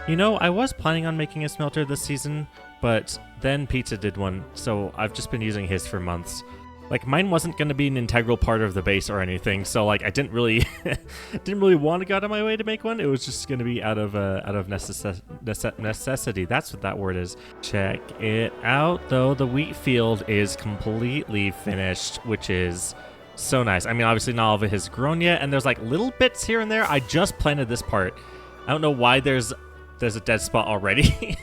You know, I was planning on making a smelter this season, but then Pizza did one, so I've just been using his for months. Like, mine wasn't going to be an integral part of the base or anything, so like I didn't really want to go out of my way to make one. It was just going to be out of necessity. That's what that word is. Check it out, though. The wheat field is completely finished, which is so nice. I mean, obviously not all of it has grown yet, and there's like little bits here and there. I just planted this part. I don't know why there's a dead spot already.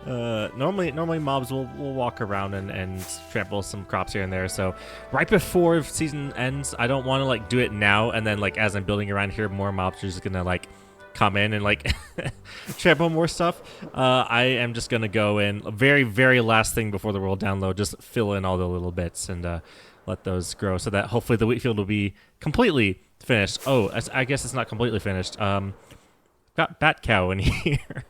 Normally mobs will walk around and trample some crops here and there. So right before season ends, I don't want to like do it now. And then like as I'm building around here, more mobs are just gonna like come in and like trample more stuff. I am just gonna go in very last thing before the world download, just fill in all the little bits and let those grow so that hopefully the wheat field will be completely finished. Oh, I guess it's not completely finished. Got Bat Cow in here.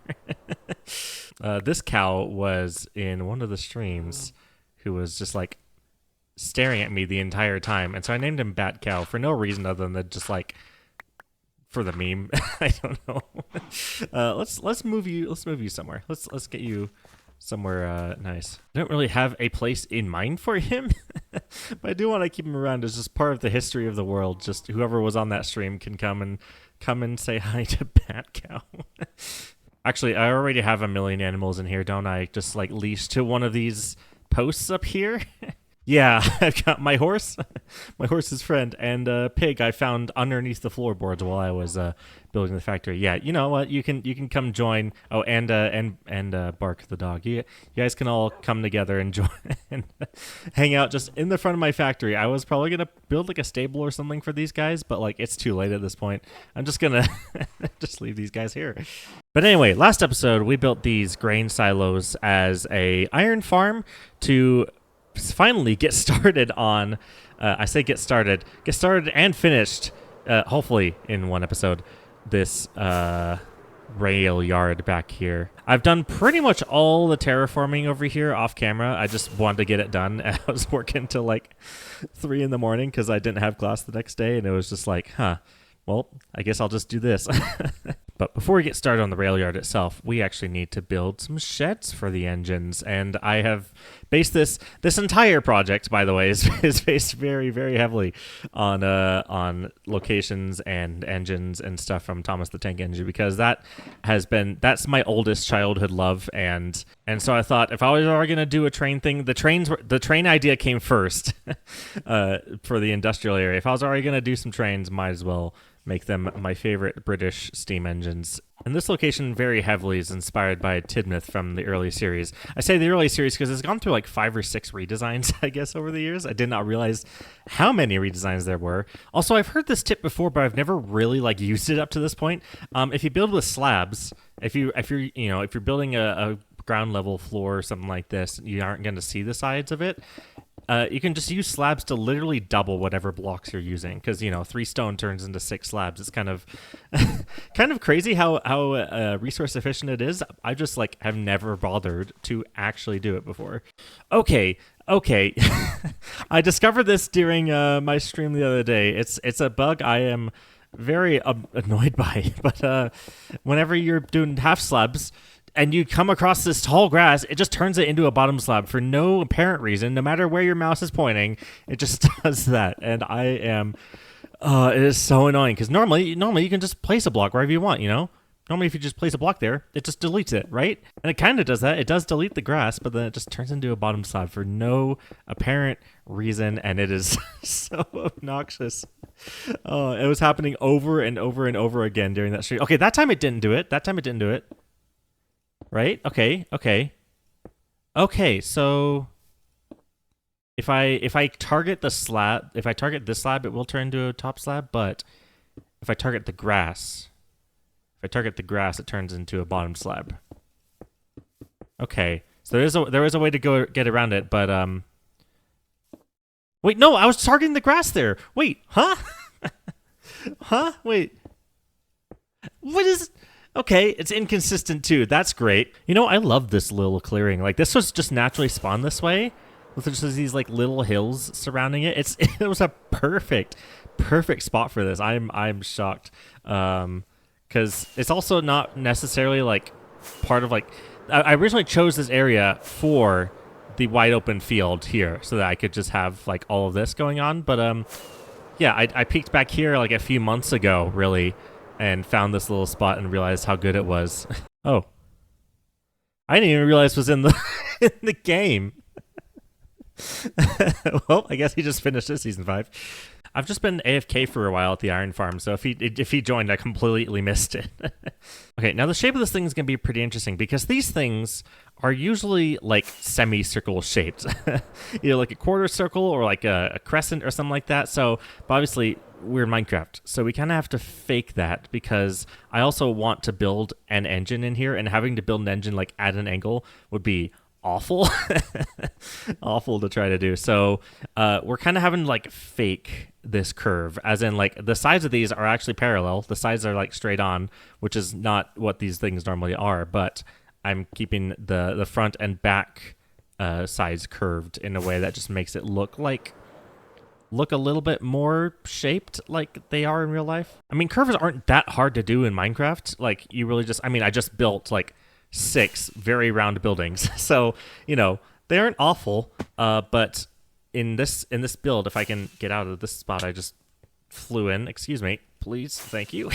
This cow was in one of the streams who was just like staring at me the entire time, and so I named him Bat Cow for no reason other than just like for the meme. I don't know. Let's move you somewhere. Let's get you somewhere nice. I don't really have a place in mind for him, but I do want to keep him around as just part of the history of the world. Just whoever was on that stream can come and say hi to Bat Cow. Actually, I already have a million animals in here, don't I? Just like leashed to one of these posts up here. Yeah, I've got my horse, my horse's friend, and a pig I found underneath the floorboards while I was building the factory. Yeah, you know what? You can come join. Oh, and Bark the dog. You guys can all come together and join and hang out just in the front of my factory. I was probably gonna build like a stable or something for these guys, but like it's too late at this point. I'm just gonna just leave these guys here. But anyway, last episode we built these grain silos as a iron farm to finally get started on I say get started and finished hopefully in one episode this rail yard back here. I've done pretty much all the terraforming over here off camera. I just wanted to get it done. I was working till like 3 in the morning because I didn't have class the next day, and it was just like, well, I guess I'll just do this. But before we get started on the rail yard itself, we actually need to build some sheds for the engines. And I have based this entire project, by the way, is based very, very heavily on locations and engines and stuff from Thomas the Tank Engine, because that's my oldest childhood love. And so I thought if I was already going to do a train thing, the train idea came first for the industrial area. If I was already going to do some trains, might as well make them my favorite British steam engines. And this location very heavily is inspired by Tidmouth from the early series. I say the early series because it's gone through like 5 or 6 redesigns, I guess, over the years. I did not realize how many redesigns there were. Also, I've heard this tip before, but I've never really like used it up to this point. If you build with slabs, if you're building a ground level floor or something like this, you aren't going to see the sides of it. You can just use slabs to literally double whatever blocks you're using, because 3 stone turns into 6 slabs. It's kind of crazy how resource efficient it is. I just like have never bothered to actually do it before. Okay. I discovered this during my stream the other day. It's a bug I am very annoyed by, but whenever you're doing half slabs and you come across this tall grass, it just turns it into a bottom slab for no apparent reason. No matter where your mouse is pointing, it just does that. And I am, it is so annoying, because normally you can just place a block wherever you want, Normally if you just place a block there, it just deletes it, right? And it kind of does that. It does delete the grass, but then it just turns into a bottom slab for no apparent reason, and it is so obnoxious. Oh, it was happening over and over and over again during that stream. Okay, that time it didn't do it. Right? Okay, so if I target this slab, it will turn into a top slab, but if I target the grass, it turns into a bottom slab. Okay. So there is a way to go get around it, but wait, no, I was targeting the grass there. Wait, huh? Huh? Wait. What is... Okay, it's inconsistent too. That's great. You know, I love this little clearing. Like, this was just naturally spawned this way, with just these like little hills surrounding it. It was a perfect spot for this. I'm shocked, because it's also not necessarily like part of like. I originally chose this area for the wide open field here, so that I could just have like all of this going on. But yeah, I peeked back here like a few months ago, really. And found this little spot and realized how good it was. Oh. I didn't even realize it was in the in the game. Well, I guess he just finished this season 5. I've just been AFK for a while at the iron farm, so if he joined, I completely missed it. Okay, now the shape of this thing is going to be pretty interesting because these things are usually like semicircle shaped. Either like a quarter circle or like a crescent or something like that. So, but obviously, we're in Minecraft, so we kind of have to fake that because I also want to build an engine in here, and having to build an engine like at an angle would be awful. Awful to try to do. So we're kind of having to like fake this curve, as in like the sides of these are actually parallel. The sides are like straight on, which is not what these things normally are, but I'm keeping the front and back sides curved in a way that just makes it look a little bit more shaped like they are in real life. I mean, curves aren't that hard to do in Minecraft. Like, you really just, I mean, I just built like 6 very round buildings. So, you know, they aren't awful. But in this build, if I can get out of this spot I just flew in, excuse me, please, thank you.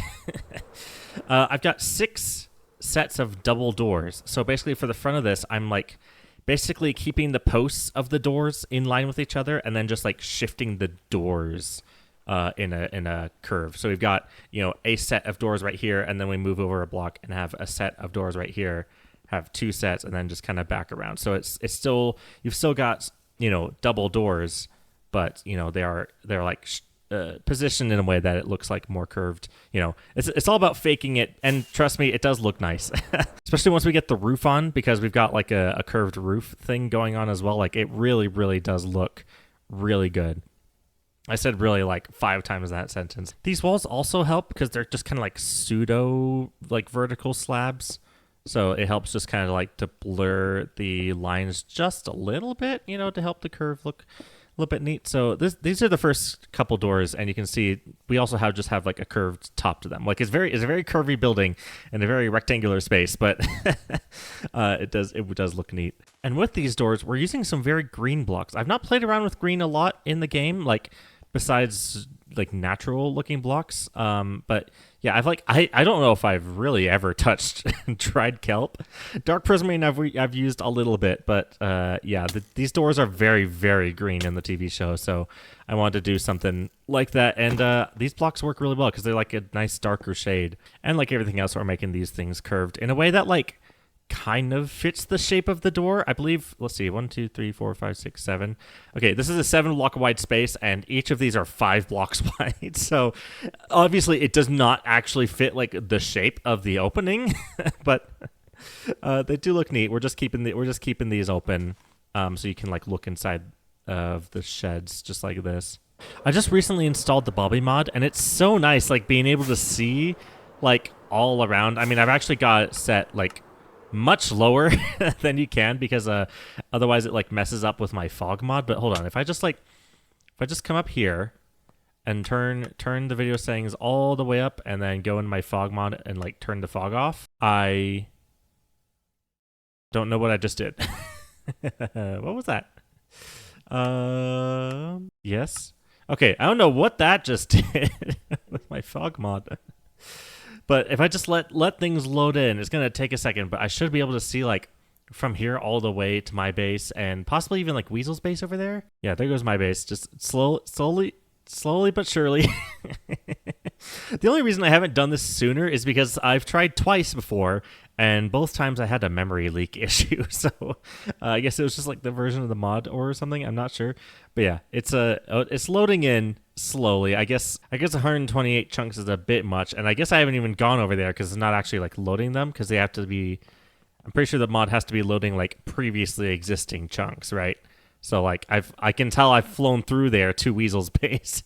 I've got 6 sets of double doors. So basically for the front of this, I'm like basically keeping the posts of the doors in line with each other, and then just like shifting the doors in a curve. So we've got, you know, a set of doors right here, and then we move over a block and have a set of doors right here, have 2 sets, and then just kind of back around. So it's still, you've still got, you know, double doors, but you know they're like positioned in a way that it looks like more curved. You know, it's all about faking it, and trust me, it does look nice. Especially once we get the roof on, because we've got like a curved roof thing going on as well. Like, it really does look really good. I said really like 5 times that sentence. These walls also help because they're just kind of like pseudo like vertical slabs. So it helps just kind of like to blur the lines just a little bit, you know, to help the curve look a little bit neat. So these are the first couple doors, and you can see we also have like a curved top to them. Like, it's a very curvy building in a very rectangular space, but it does look neat. And with these doors, we're using some very green blocks. I've not played around with green a lot in the game, like besides like natural looking blocks. But yeah, I don't know if I've really ever touched dried kelp. Dark prismarine I've used a little bit, but yeah, these doors are very green in the TV show, so I wanted to do something like that. And these blocks work really well because they're like a nice darker shade, and like everything else, we're making these things curved in a way that like kind of fits the shape of the door, I believe. Let's see, 1, 2, 3, 4, 5, 6, 7. Okay, this is a 7 block wide space, and each of these are 5 blocks wide. So obviously it does not actually fit like the shape of the opening, but they do look neat. We're just keeping these open, so you can like look inside of the sheds just like this. I just recently installed the Bobby mod, and it's so nice, like being able to see like all around. I mean, I've actually got it set like much lower than you can, because otherwise it like messes up with my fog mod. But hold on, if I just come up here and turn the video settings all the way up, and then go in my fog mod and like turn the fog off, I don't know what I just did. What was that? Yes. Okay, I don't know what that just did with my fog mod. But if I just let things load in, it's going to take a second, but I should be able to see like from here all the way to my base, and possibly even like Weasel's base over there. Yeah, there goes my base. Just slowly but surely. The only reason I haven't done this sooner is because I've tried twice before, and both times I had a memory leak issue. So I guess it was just like the version of the mod or something. I'm not sure. But yeah, it's loading in slowly. I guess 128 chunks is a bit much, and I guess I haven't even gone over there because it's not actually like loading them, because they have to be. I'm pretty sure the mod has to be loading like previously existing chunks, right? So like I can tell I've flown through there to Weasel's base,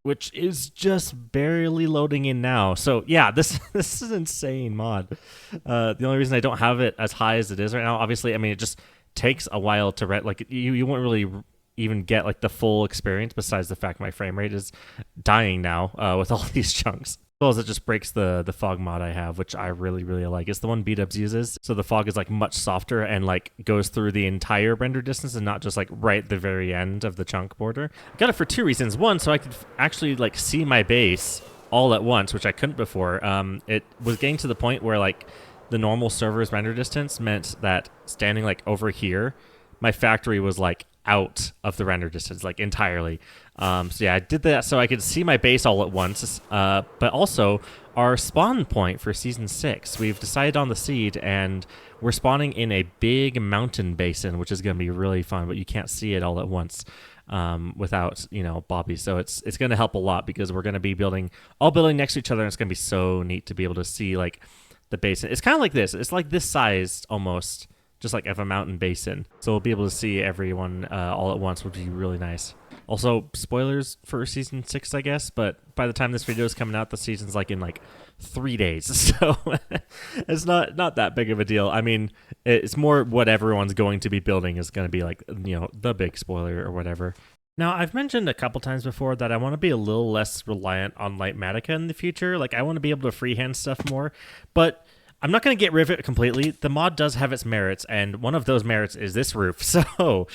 which is just barely loading in now. So yeah, this is insane mod. The only reason I don't have it as high as it is right now, obviously, I mean, it just takes a while to like you won't really even get like the full experience, besides the fact my frame rate is dying now with all these chunks. As well as it just breaks the fog mod I have, which I really like. It's the one B-dubs uses, so the fog is like much softer and like goes through the entire render distance and not just like right at the very end of the chunk border. I got it for two reasons. One, so I could actually like see my base all at once, which I couldn't before. It was getting to the point where like the normal server's render distance meant that standing like over here, my factory was like out of the render distance like entirely. So yeah, I did that so I could see my base all at once, but also our spawn point for season 6, we've decided on the seed, and we're spawning in a big mountain basin, which is going to be really fun, but you can't see it all at once without, you know, Bobby. So it's going to help a lot, because we're going to be all building next to each other, and it's going to be so neat to be able to see like the basin. It's kind of like this. It's like this size almost, just like of a mountain basin. So we'll be able to see everyone all at once, which would be really nice. Also, spoilers for season 6, I guess, but by the time this video is coming out, the season's like in like 3 days. So it's not that big of a deal. I mean, it's more what everyone's going to be building is going to be like, you know, the big spoiler or whatever. Now, I've mentioned a couple times before that I want to be a little less reliant on Lightmatica in the future. Like, I want to be able to freehand stuff more, but I'm not going to get rid of it completely. The mod does have its merits, and one of those merits is this roof. So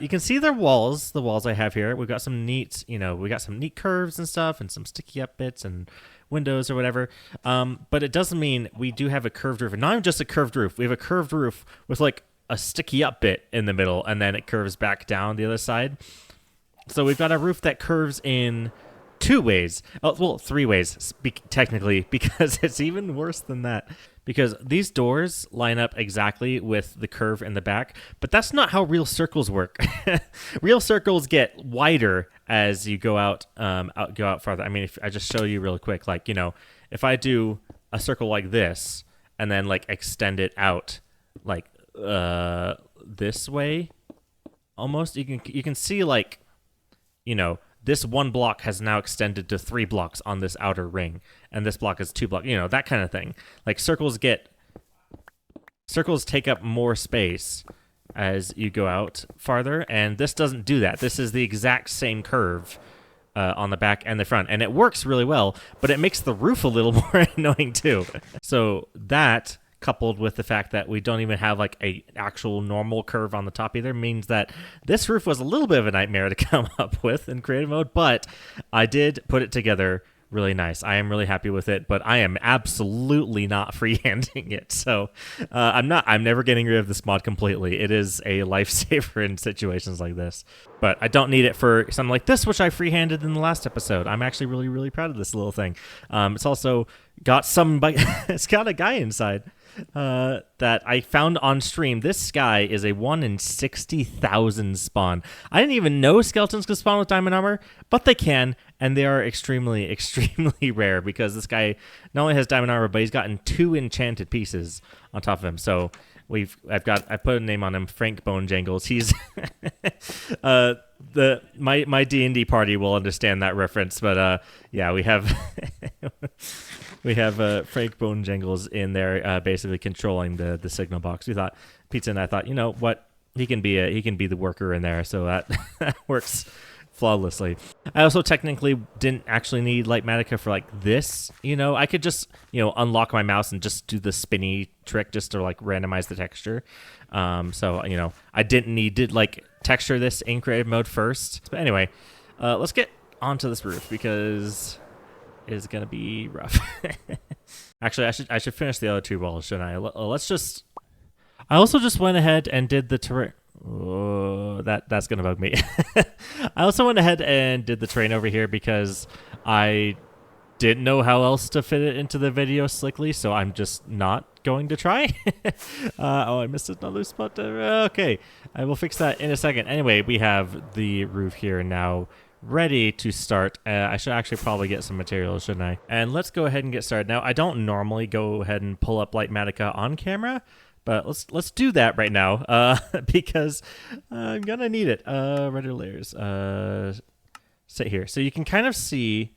you can see the walls I have here. We've got some neat, you know, we got some neat curves and stuff, and some sticky up bits and windows or whatever. But it doesn't mean we do have a curved roof. And not even just a curved roof. We have a curved roof with like a sticky up bit in the middle, and then it curves back down the other side. So we've got a roof that curves in 2 ways. Oh, well, 3 ways, technically, because it's even worse than that. Because these doors line up exactly with the curve in the back, but that's not how real circles work. Real circles get wider as you go out farther. I mean, if I just show you real quick, like, you know, if I do a circle like this and then like extend it out like this way, almost, you can see like, you know, this one block has now extended to 3 blocks on this outer ring, and this block is 2 blocks, you know, that kind of thing. Like circles take up more space as you go out farther, and this doesn't do that. This is the exact same curve on the back and the front, and it works really well, but it makes the roof a little more annoying too. So that, coupled with the fact that we don't even have like a actual normal curve on the top either, means that this roof was a little bit of a nightmare to come up with in creative mode, but I did put it together really nice. I am really happy with it, but I am absolutely not freehanding it. So I'm never getting rid of this mod completely. It is a lifesaver in situations like this, but I don't need it for something like this, which I freehanded in the last episode. I'm actually really proud of this little thing. It's also got it's got a guy inside that I found on stream. This guy is a 1 in 60,000 spawn. I didn't even know skeletons could spawn with diamond armor, but they can, and they are extremely rare, because this guy not only has diamond armor, but he's gotten 2 enchanted pieces on top of him. So I put a name on him, Frank Bone Jangles. He's my D&D party will understand that reference, but yeah, we have we have Frank Bone Jangles in there, basically controlling the signal box. We thought Pizza and I thought, you know what, he can be the worker in there, so that works flawlessly. I also technically didn't actually need Lightmatica for like this. You know, I could just, you know, unlock my mouse and just do the spinny trick just to like randomize the texture. So, you know, I didn't need to like texture this in creative mode first. But anyway, let's get onto this roof, because it's gonna be rough. Actually, I should finish the other 2 walls, shouldn't I? I also just went ahead and did the terrain. Oh, that's gonna bug me. I also went ahead and did the terrain over here because I didn't know how else to fit it into the video slickly, so I'm just not going to try. Oh, I missed another spot. Okay, I will fix that in a second. Anyway, we have the roof here now ready to start. I should actually probably get some materials, shouldn't I? And let's go ahead and get started. Now, I don't normally go ahead and pull up Lightmatica on camera, But let's do that right now because I'm gonna need it. Render layers. Sit here. So you can kind of see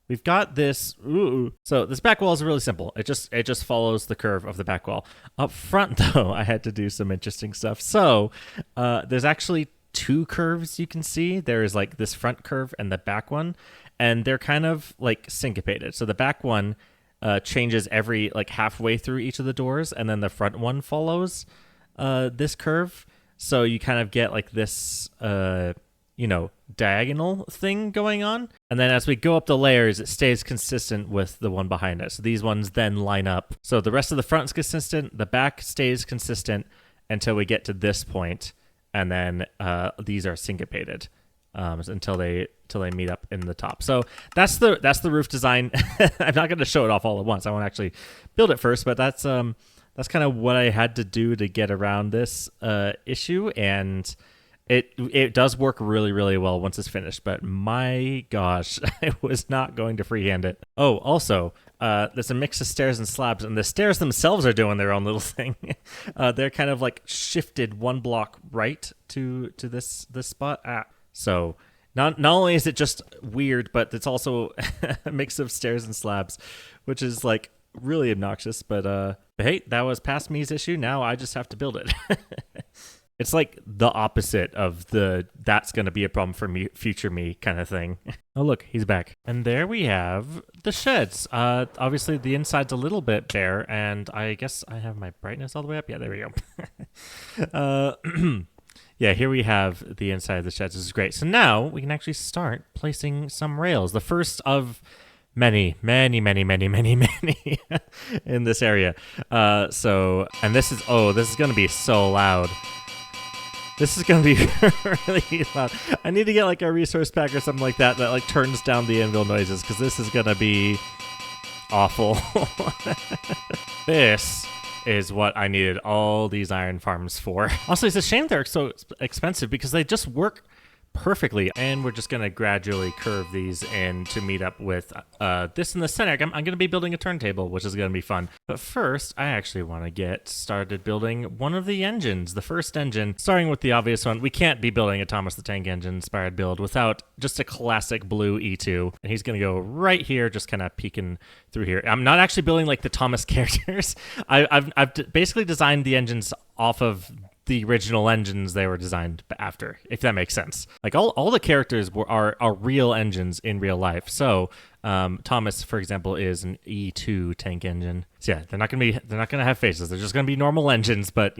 we've got this. Ooh. So this back wall is really simple. It just follows the curve of the back wall. Up front though, I had to do some interesting stuff. So there's actually two curves you can see. There's like this front curve and the back one, and they're kind of like syncopated. So the back one changes every like halfway through each of the doors, and then the front one follows this curve. So you kind of get like this diagonal thing going on. And then as we go up the layers, it stays consistent with the one behind it. So these ones then line up. So the rest of the front's consistent, the back stays consistent until we get to this point, and then these are syncopated until they meet up in the top. So that's the roof design. I'm not going to show it off all at once. I want to actually build it first, but that's kind of what I had to do to get around this issue, and it does work really, really well once it's finished. But my gosh, I was not going to freehand it. Oh, also, there's a mix of stairs and slabs, and the stairs themselves are doing their own little thing. They're kind of like shifted one block right to this spot. So not only is it just weird, but it's also a mix of stairs and slabs, which is like really obnoxious. But hey, that was past me's issue. Now I just have to build it. It's like the opposite of the that's going to be a problem for me, future me kind of thing. Oh, look, he's back. And there we have the sheds. Obviously, the inside's a little bit bare, and I guess I have my brightness all the way up. Yeah, there we go. Yeah, here we have the inside of the sheds. This is great. So now we can actually start placing some rails. The first of many in this area. And this is going to be so loud. This is going to be really loud. I need to get like a resource pack or something like that like turns down the anvil noises, because this is going to be awful. This is what I needed all these iron farms for. Also, it's a shame they're so expensive because they just work perfectly, and we're just going to gradually curve these in to meet up with this in the center. I'm going to be building a turntable, which is going to be fun. But first, I actually want to get started building one of the engines, the first engine, starting with the obvious one. We can't be building a Thomas the Tank Engine inspired build without just a classic blue E2, and he's going to go right here, just kind of peeking through here. I'm not actually building like the Thomas characters. I've basically designed the engines off of the original engines they were designed after, if that makes sense. Like all the characters are real engines in real life. So Thomas, for example, is an E2 tank engine. So yeah, they're not gonna have faces. They're just gonna be normal engines, but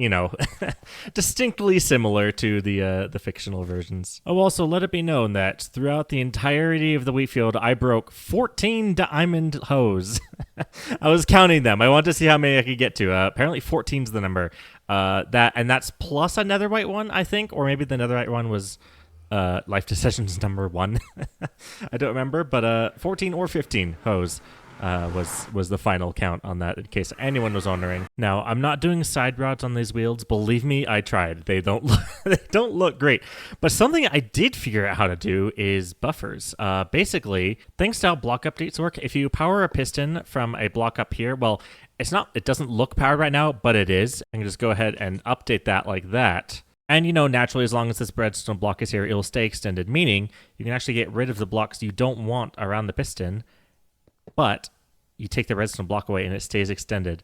distinctly similar to the fictional versions. Oh, also let it be known that throughout the entirety of the wheat field, I broke 14 diamond hose. I was counting them. I wanted to see how many I could get to. Apparently 14 is the number. That's plus a netherite one, I think, or maybe the netherite one was life decisions number 1. I don't remember, but 14 or 15 hose was the final count on that, in case anyone was wondering. Now, I'm not doing side rods on these wheels. Believe me, I tried. They don't look great. But something I did figure out how to do is buffers. Basically, thanks to how block updates work, if you power a piston from a block up here, well, it doesn't look powered right now, but it is. I can just go ahead and update that like that. And naturally, as long as this redstone block is here, it will stay extended, meaning you can actually get rid of the blocks you don't want around the piston, but you take the redstone block away and it stays extended.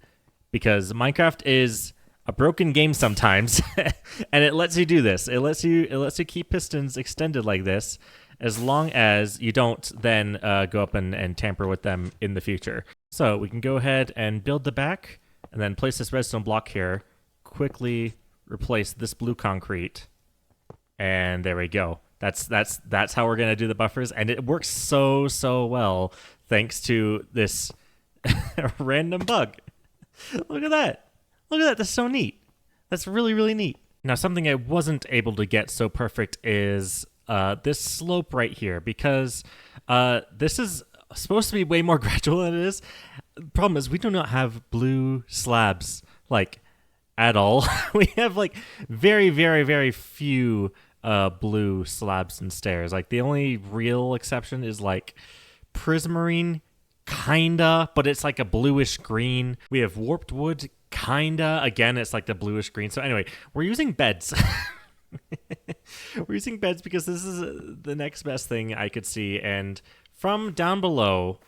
Because Minecraft is a broken game sometimes, and it lets you do this. It lets you keep pistons extended like this, as long as you don't then go up and tamper with them in the future. So we can go ahead and build the back, and then place this redstone block here, quickly replace this blue concrete, and there we go. That's how we're gonna do the buffers, and it works so well thanks to this random bug. Look at that. That's so neat. That's really neat. Now, something I wasn't able to get so perfect is this slope right here, because this is supposed to be way more gradual than it is. The problem is we do not have blue slabs like at all. We have like very few blue slabs and stairs. Like the only real exception is like prismarine, kinda, but it's like a bluish green. We have warped wood, kinda. Again, it's like the bluish green. So anyway, we're using beds. We're using beds because this is the next best thing I could see. And from down below,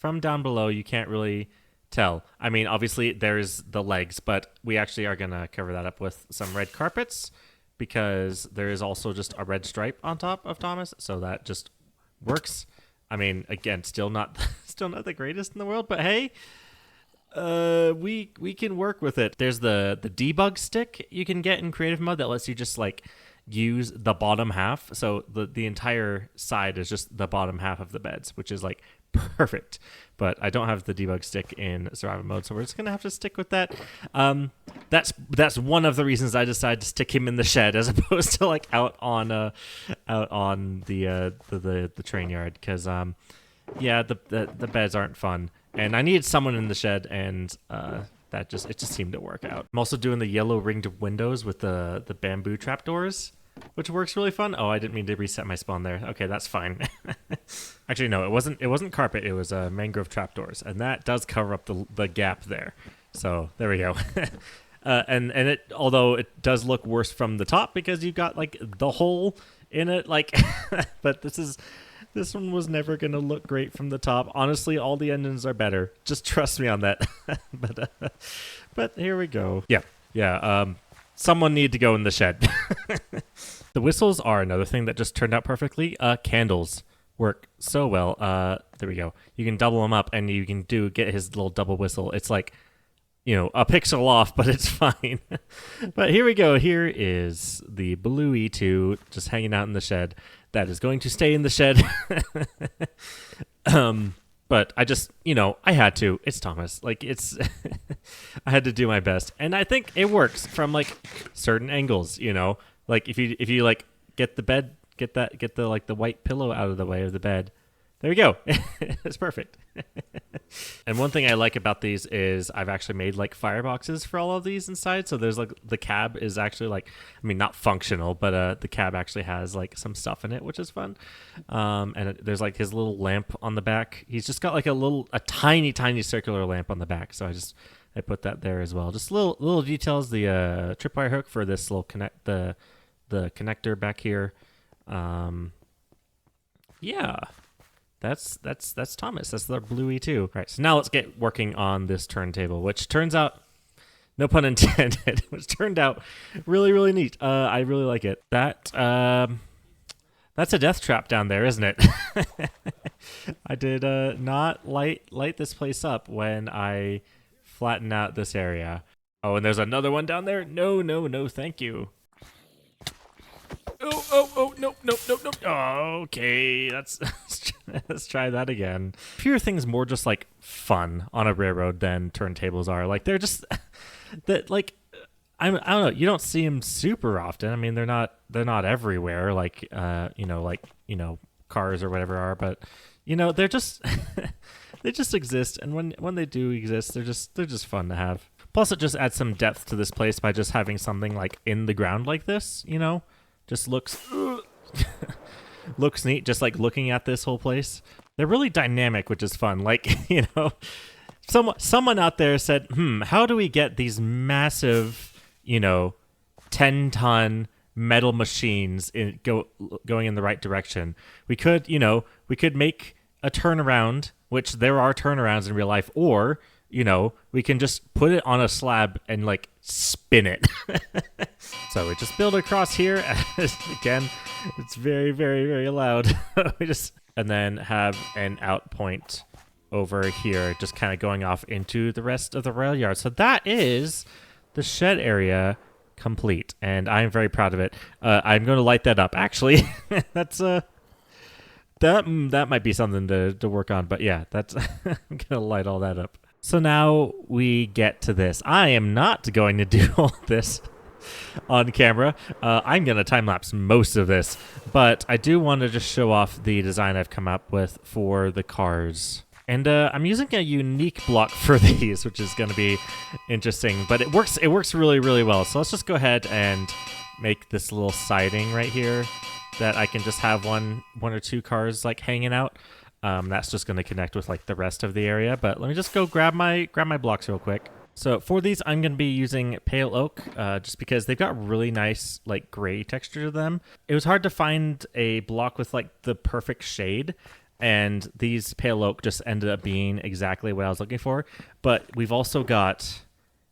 you can't really tell. I mean, obviously there's the legs, but we actually are gonna cover that up with some red carpets because there is also just a red stripe on top of Thomas, so that just works. I mean, again, still not the greatest in the world, but hey, we can work with it. There's the debug stick you can get in creative mode that lets you just like use the bottom half. So the entire side is just the bottom half of the beds, which is like perfect. But I don't have the debug stick in survival mode, so we're just gonna have to stick with that. That's one of the reasons I decided to stick him in the shed as opposed to like out on the train yard, because yeah, the beds aren't fun, and I needed someone in the shed, and it just seemed to work out. I'm also doing the yellow ringed windows with the bamboo trapdoors, which works really fun. Oh, I didn't mean to reset my spawn there. Okay, that's fine. Actually, no, it wasn't carpet. It was mangrove trapdoors, and that does cover up the gap there. So there we go. And it, although it does look worse from the top because you've got like the hole in it, like, but this one was never gonna look great from the top. Honestly, all the engines are better. Just trust me on that. But here we go. Yeah. Someone need to go in the shed. The whistles are another thing that just turned out perfectly. Candles work so well. There we go. You can double them up, and you can get his little double whistle. It's like, you know, a pixel off, but it's fine. But here we go. Here is the blue E2 just hanging out in the shed. That is going to stay in the shed. But I just, you know, I had to. It's Thomas. Like, it's I had to do my best, and I think it works from like certain angles. You know, like if you like get the bed, get the like the white pillow out of the way of the bed. There we go. It's perfect. And one thing I like about these is I've actually made like fireboxes for all of these inside. So there's like the cab is actually like, I mean, not functional, but the cab actually has like some stuff in it, which is fun. And there's like his little lamp on the back. He's just got like a tiny circular lamp on the back. So I put that there as well. Just little details. The tripwire hook for this little the connector back here. Yeah. That's Thomas. That's the blue E2. All right, so now let's get working on this turntable, which turns out, no pun intended, which turned out really, really neat. I really like it. That's a death trap down there, isn't it? I did not light this place up when I flatten out this area. Oh, and there's another one down there? No, thank you. Oh, no. Okay, let's try that again. Fewer things more just like fun on a railroad than turntables are. Like they're just that like I don't know. You don't see them super often. I mean, they're not everywhere. Like cars or whatever are, but you know they're just they just exist. And when they do exist, they're just fun to have. Plus, it just adds some depth to this place by just having something like in the ground like this. You know. Just looks neat, just like looking at this whole place. They're really dynamic, which is fun. Like, you know, someone out there said, how do we get these massive, 10-ton metal machines going in the right direction? We could make a turnaround, which there are turnarounds in real life, or we can just put it on a slab and like spin it. So we just build across here. Again, it's very, very, very loud. And then have an out point over here, just kind of going off into the rest of the rail yard. So that is the shed area complete, and I'm very proud of it. I'm going to light that up. Actually, that's that might be something to work on. But yeah, that's I'm gonna light all that up. So now we get to this. I am not going to do all this on camera. I'm going to time-lapse most of this, but I do want to just show off the design I've come up with for the cars. And I'm using a unique block for these, which is going to be interesting, but it works really, really well. So let's just go ahead and make this little siding right here that I can just have one or two cars like hanging out. That's just going to connect with like the rest of the area. But let me just go grab my blocks real quick. So for these, I'm going to be using pale oak, just because they've got really nice like gray texture to them. It was hard to find a block with like the perfect shade, and these pale oak just ended up being exactly what I was looking for. But we've also got,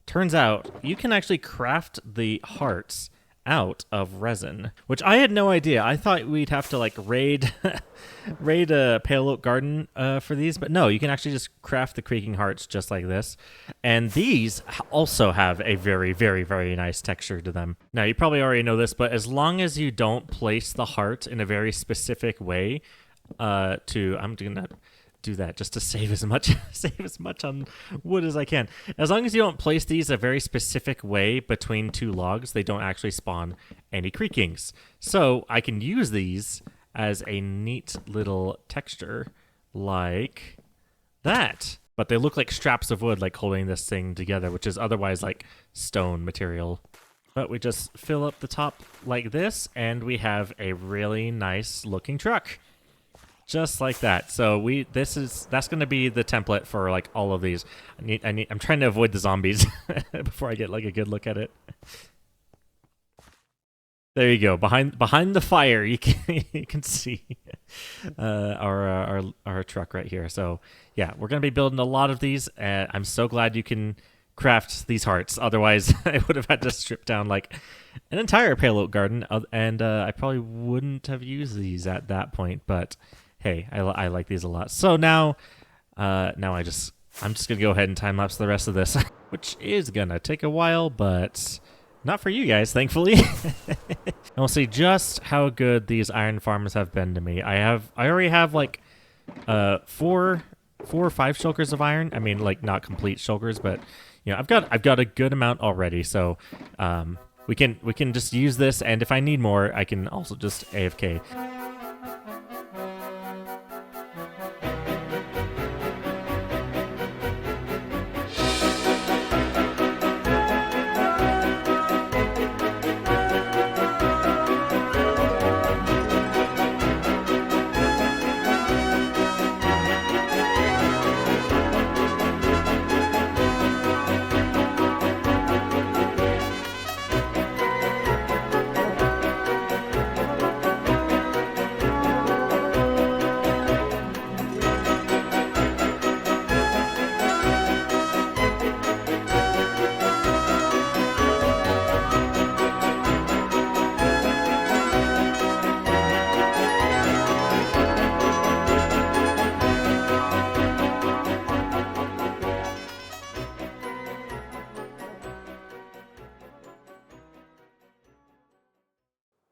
turns out you can actually craft the hearts out of resin, which I had no idea. I thought we'd have to like raid a pale oak garden for these, but no, you can actually just craft the creaking hearts just like this. And these also have a very, very, very nice texture to them. Now, you probably already know this, but as long as you don't place the heart in a very specific way, I'm gonna do that just to save as much on wood as I can. As long as you don't place these a very specific way between two logs, they don't actually spawn any creakings. So I can use these as a neat little texture like that. But they look like straps of wood, like holding this thing together, which is otherwise like stone material. But we just fill up the top like this, and we have a really nice looking truck. Just like that. So that's going to be the template for like all of these. I'm trying to avoid the zombies before I get like a good look at it. There you go. Behind the fire, you can see our truck right here. So yeah, we're going to be building a lot of these. I'm so glad you can craft these hearts. Otherwise, I would have had to strip down like an entire pale oak garden, and I probably wouldn't have used these at that point. But hey, I like these a lot. So now I'm just gonna go ahead and time lapse the rest of this, which is gonna take a while, but not for you guys, thankfully. And we'll see just how good these iron farms have been to me. I already have like 4 or 5 shulkers of iron. I mean, like not complete shulkers, but you know, I've got a good amount already. So we can just use this, and if I need more, I can also just AFK.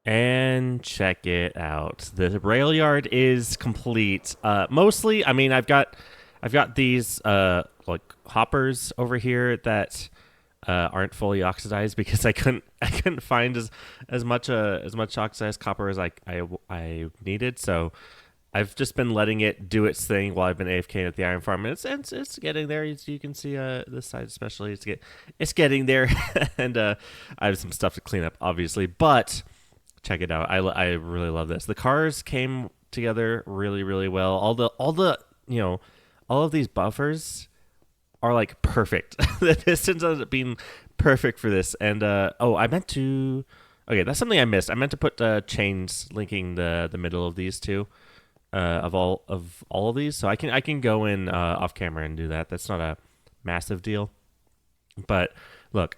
And check it out. The rail yard is complete. Mostly, I mean, I've got these like hoppers over here that aren't fully oxidized because I couldn't find as much oxidized copper as I needed. So I've just been letting it do its thing while I've been AFK at the iron farm, and it's getting there. As you can see, this side especially, it's getting there, and I have some stuff to clean up, obviously, but. Check it out. I really love this. The cars came together really, really well. All the you know, all of these buffers are like perfect. The pistons ended up being perfect for this. And I meant to. Okay, that's something I missed. I meant to put chains linking the middle of these two, of all of these. So I can go in off camera and do that. That's not a massive deal. But look,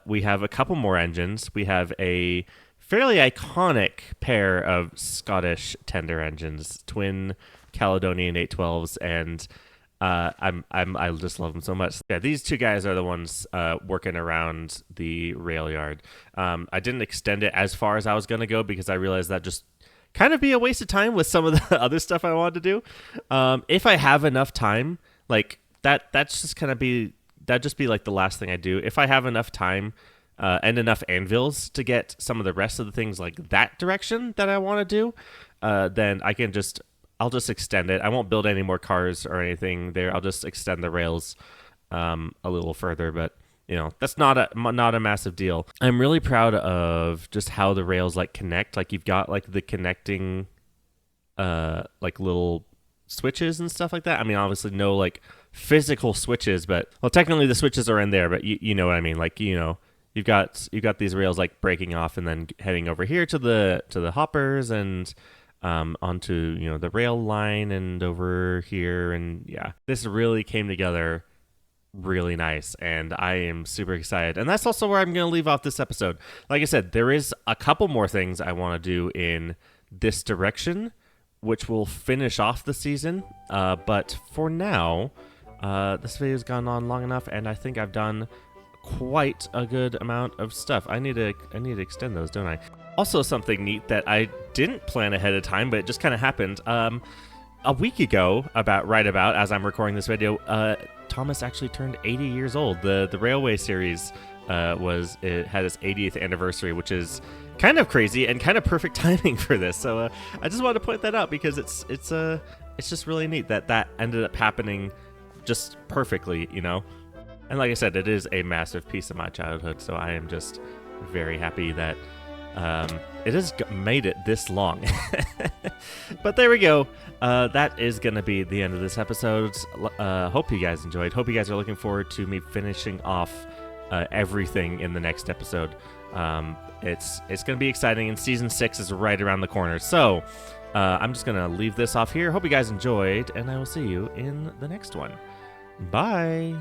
we have a couple more engines. We have a fairly iconic pair of Scottish tender engines, twin Caledonian 812s, and I just love them so much. Yeah, these two guys are the ones working around the rail yard. I didn't extend it as far as I was gonna go because I realized that just kind of be a waste of time with some of the other stuff I wanted to do. If I have enough time, like that's just kind of that'd just be like the last thing I do. If I have enough time. And enough anvils to get some of the rest of the things like that direction that I want to do, then I'll just extend it. I won't build any more cars or anything there. I'll just extend the rails a little further, but you know, that's not a massive deal. I'm really proud of just how the rails like connect. Like you've got like the connecting like little switches and stuff like that. I mean, obviously no like physical switches, but well, technically the switches are in there, but you know what I mean. Like, you know, you've got these rails like breaking off and then heading over here to the hoppers and onto, you know, the rail line and over here. And yeah, this really came together really nice, and I am super excited. And that's also where I'm going to leave off this episode. Like I said, there is a couple more things I want to do in this direction, which will finish off the season. But for now, this video's gone on long enough, and I think I've done quite a good amount of stuff. I need to extend those, don't I? Also, something neat that I didn't plan ahead of time, but it just kind of happened. A week ago, right about as I'm recording this video, Thomas actually turned 80 years old. The Railway series had its 80th anniversary, which is kind of crazy and kind of perfect timing for this. So I just wanted to point that out because it's just really neat that ended up happening just perfectly, you know. And like I said, it is a massive piece of my childhood, so I am just very happy that it has made it this long. But there we go. That is going to be the end of this episode. Hope you guys enjoyed. Hope you guys are looking forward to me finishing off everything in the next episode. It's going to be exciting, and Season 6 is right around the corner. So I'm just going to leave this off here. Hope you guys enjoyed, and I will see you in the next one. Bye!